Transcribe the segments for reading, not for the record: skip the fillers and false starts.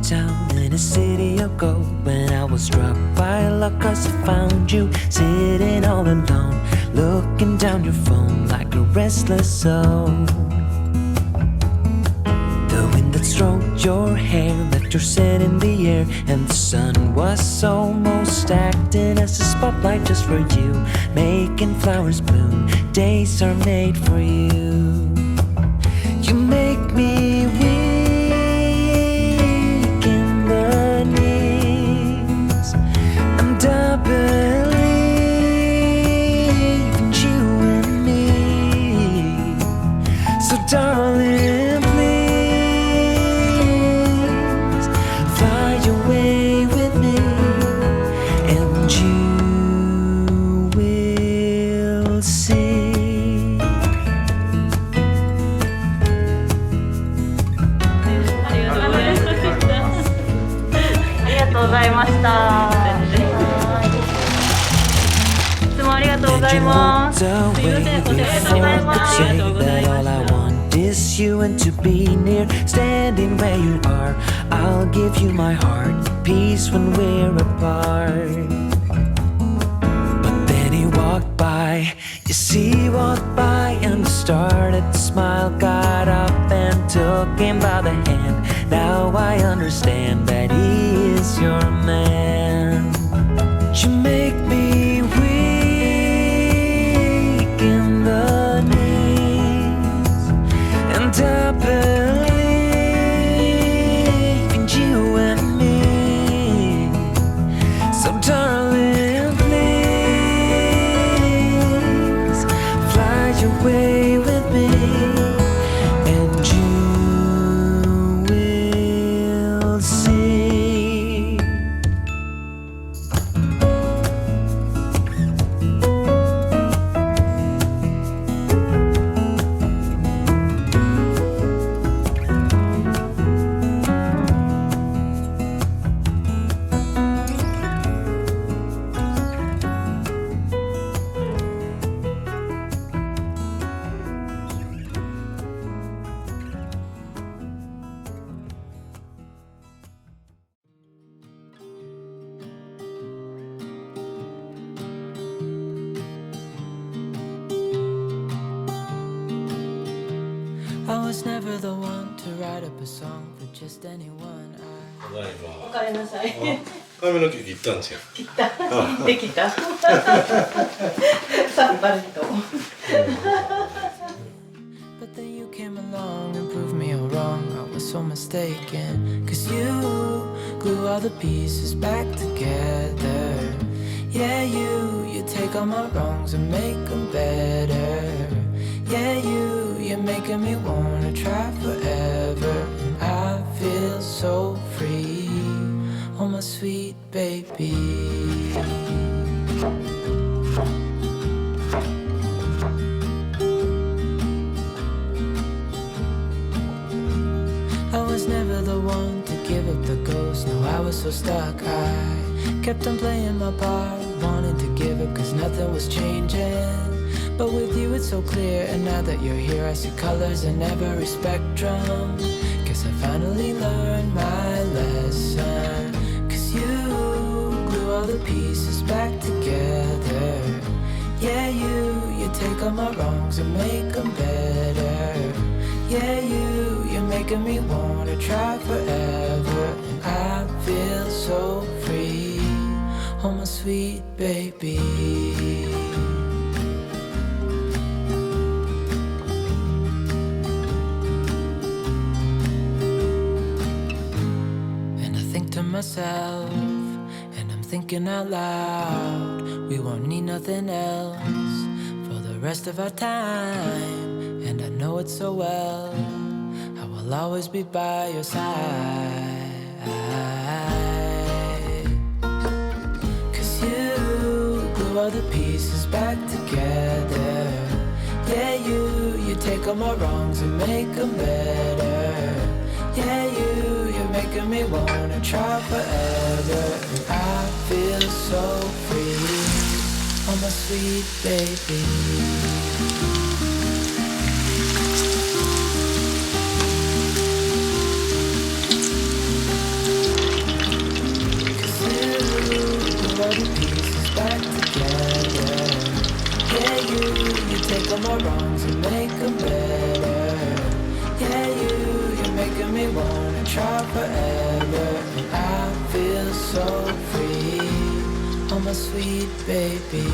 town in a city of gold. When I was struck by luck, 'cause I found you sitting all alone, looking down your phone like a restless soul. The wind that stroked your hair left your scent in the air, and the sun was almost acting as a spotlight just for you, making flowers bloom. Days are made for you. You make me weak in the knees, and I believe in you and me. So darling, please fly away with me, and you will see. ございました。いつもありがとうございます。すいません、お世話になります。ありがとうございます。Is you and to be near, standing where you are. I'll give you my heart, peace when we're apart. But then he walked by, yes he walked by and started to smile, got up and took him by the hand. Now I understand that he is your man. You make me weak in the knees, and I believe in you and me. So darling, please fly away with me, and you will see. I was never the one to write up a song for just anyone. おかえりなさい。髪の毛切ったんじゃん。切った。できた。さっぱりと。 But then you came along and proved me all wrong. I was so mistaken, 'cause you glue all the pieces back together. Yeah, you take all my wrongs and make them better. Yeah, you're making me wanna try forever, and I feel so free. Oh my sweet baby. I was never the one to give up the ghost. No, I was so stuck. I kept on playing my part, wanted to give up 'cause nothing was changing. But with you it's so clear, and now that you're here I see colors in every spectrum. Guess I finally learned my lesson, 'cause you glue all the pieces back together. Yeah, you take all my wrongs and make them better. Yeah, you're making me wanna try forever, and I feel so free. Oh my sweet baby. Myself, and I'm thinking out loud, we won't need nothing else for the rest of our time. And I know it so well, I will always be by your side. 'Cause you glue all the pieces back together. Yeah, you take all my wrongs and make them better. Yeah, you're making me wanna try forever, and I feel so free. Oh my sweet baby. the pieces back together. Yeah, you take all my wrongs and make them better. Yeah, you're making me wanna try forever. And I feel so free, oh my sweet baby.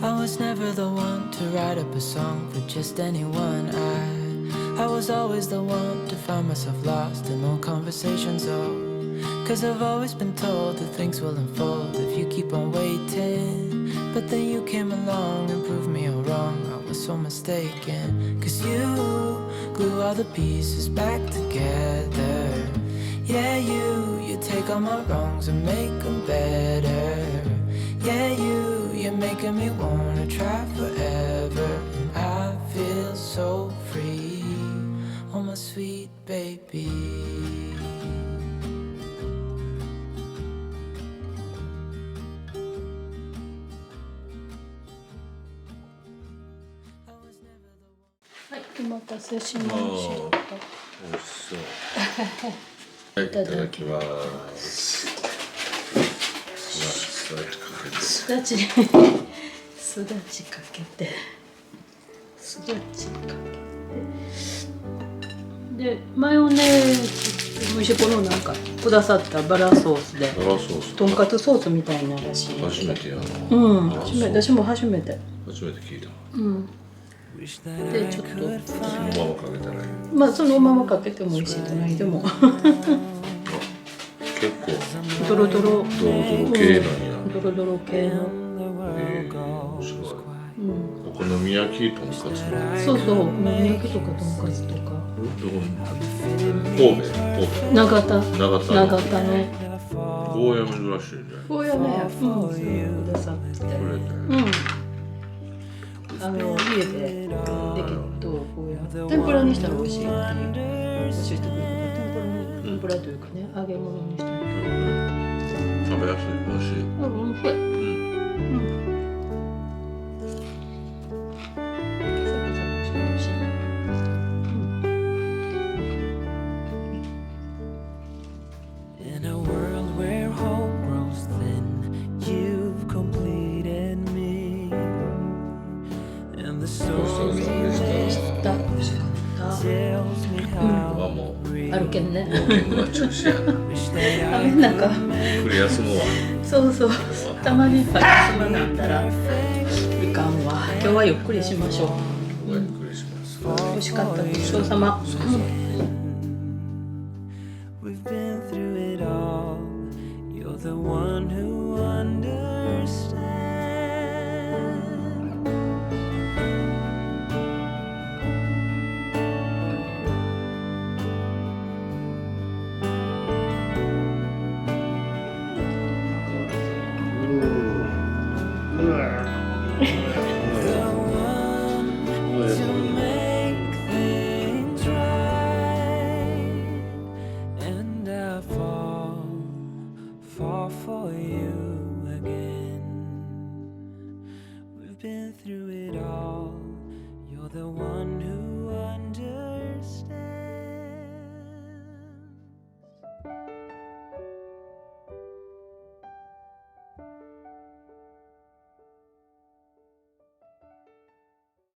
I was never the one to write up a song for just anyone. I was always the one to find myself lost in old conversations. Oh, 'cause I've always been told that things will unfold if you keep on waiting. But then you came along and proved me all wrong. I was so mistaken. 'Cause you glue all the pieces back together. Yeah, you take all my wrongs and make them better. Yeah, you're making me wanna try forever. And I feel so free, oh my sweet baby. I was never the one. はい、お待たせしました。美味しそう。いただきます。すだちすだちかけてすだちかけてでマヨネーズ、息子のなんかくださったバラソースでとんかつソースみたいならしい。初めてやな。私も初めて聞いた。でちょっとそのままかけたらいい。まあそのままかけても美味しいじゃないでも結構ドロドロ系なんや。ドロドロ系の。面白い。お好み焼きとんかつ。そうそう、お好み焼きとかとんかつとか。どこに？神戸。長田ね。ゴーヤ珍しいんじゃない？ゴーヤね、くださって。家でできるとゴーヤ天ぷらにしたら美味しいっていう教えてくれたから天ぷらというかね、揚げ物にしたら食べやすい、美味しい。美味しい。In a world where hope grows thin, you've completed me. And the story tells me how あるけんね。雨なんか繰り休むわ。そうそう。たまに休まなんだらいかんわ。今日はゆっくりしましょう。ゆっくりします。美味しかった。ごちそうさま。